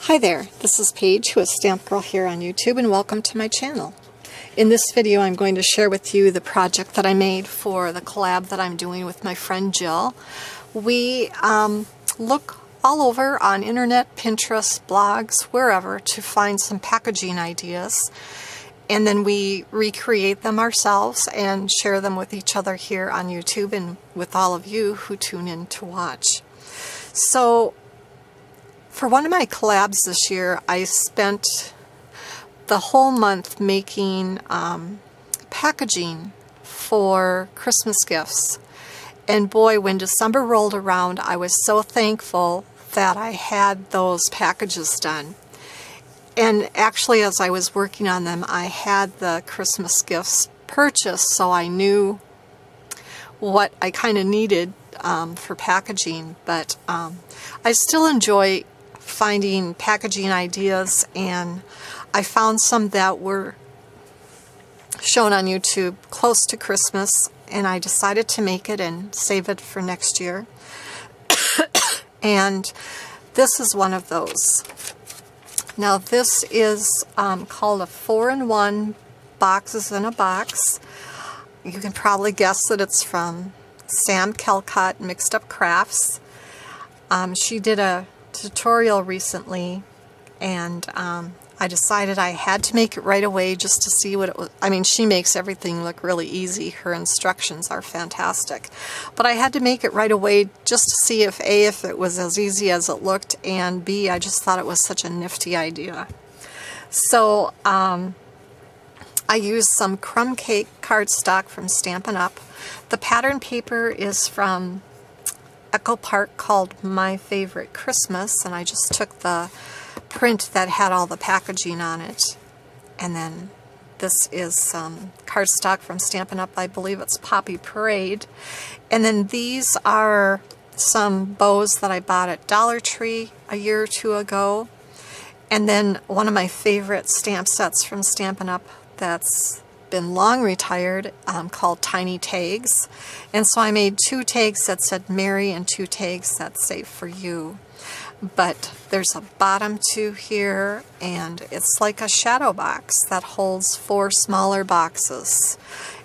Hi there, this is Paige, who is Stamp Girl here on YouTube, and welcome to my channel. In this video I'm going to share with you the project that I made for the collab that I'm doing with my friend Jill. We look all over on internet, Pinterest, blogs, wherever, to find some packaging ideas, and then we recreate them ourselves and share them with each other here on YouTube and with all of you who tune in to watch. So for one of my collabs this year, I spent the whole month making packaging for Christmas gifts. And boy, when December rolled around, I was so thankful that I had those packages done. And actually, as I was working on them, I had the Christmas gifts purchased, so I knew what I kind of needed for packaging. But I still enjoy finding packaging ideas, and I found some that were shown on YouTube close to Christmas, and I decided to make it and save it for next year. And this is one of those. Now this is called a 4-in-1 boxes in a box. You can probably guess that it's from Sam Calcott Mixed Up Crafts. She did a tutorial recently, and I decided I had to make it right away just to see what it was. I mean, she makes everything look really easy. Her instructions are fantastic. But I had to make it right away just to see if A, if it was as easy as it looked, and B, I just thought it was such a nifty idea. So I used some crumb cake cardstock from Stampin' Up. The pattern paper is from Echo Park called My Favorite Christmas, and I just took the print that had all the packaging on it. And then this is some cardstock from Stampin' Up. I believe it's Poppy Parade. And then these are some bows that I bought at Dollar Tree a year or two ago. And then one of my favorite stamp sets from Stampin' Up that's been long retired, called Tiny Tags. And so I made 2 tags that said Merry and 2 tags that say For You. But there's a bottom 2 here, and it's like a shadow box that holds 4 smaller boxes.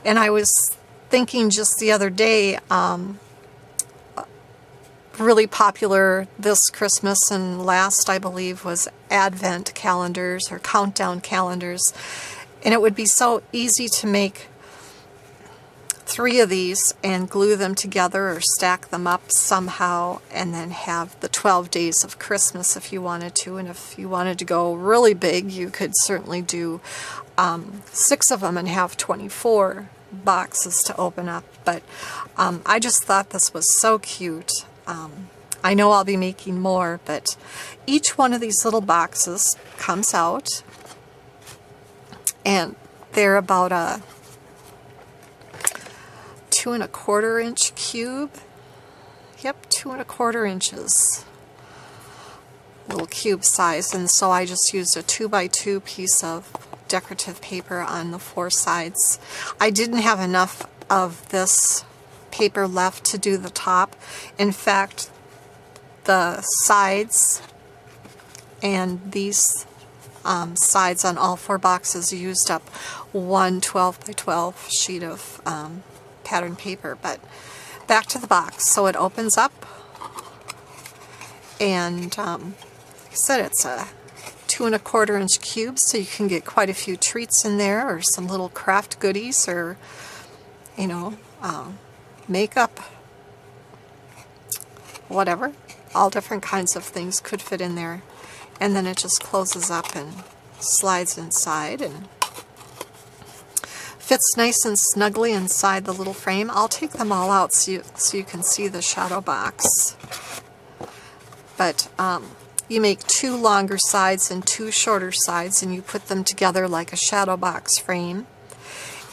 And I was thinking just the other day, really popular this Christmas and last, I believe, was Advent calendars or countdown calendars. And it would be so easy to make 3 of these and glue them together or stack them up somehow, and then have the 12 days of Christmas if you wanted to. And if you wanted to go really big, you could certainly do 6 of them and have 24 boxes to open up. But I just thought this was so cute. I know I'll be making more, but each one of these little boxes comes out, and they're about a 2 1/4 inch cube. Yep, 2 1/4 inches. Little cube size. And so I just used a 2x2 piece of decorative paper on the 4 sides. I didn't have enough of this paper left to do the top. In fact, the sides and these sides on all 4 boxes used up one 12x12 sheet of pattern paper. But back to the box. So it opens up, and like I said, it's a 2 1/4 inch cube, so you can get quite a few treats in there, or some little craft goodies, or you know, makeup, whatever. All different kinds of things could fit in there. And then it just closes up and slides inside and fits nice and snugly inside the little frame. I'll take them all out so you can see the shadow box. But you make 2 longer sides and 2 shorter sides, and you put them together like a shadow box frame.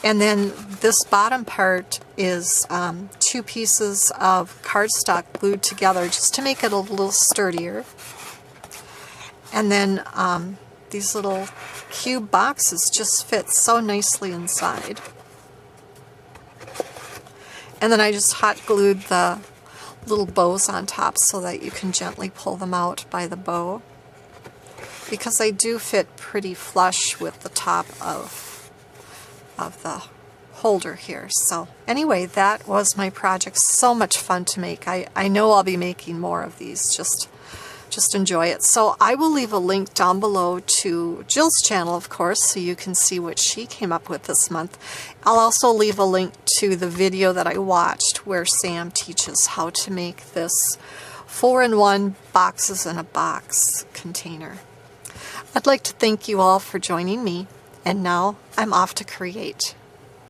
And then this bottom part is 2 pieces of cardstock glued together just to make it a little sturdier. And then these little cube boxes just fit so nicely inside. And then I just hot glued the little bows on top so that you can gently pull them out by the bow. because they do fit pretty flush with the top of the holder here. So anyway, that was my project. So much fun to make. I know I'll be making more of these. Just enjoy it. So I will leave a link down below to Jill's channel, of course, so you can see what she came up with this month. I'll also leave a link to the video that I watched where Sam teaches how to make this 4-in-1 boxes in a box container. I'd like to thank you all for joining me, and now I'm off to create.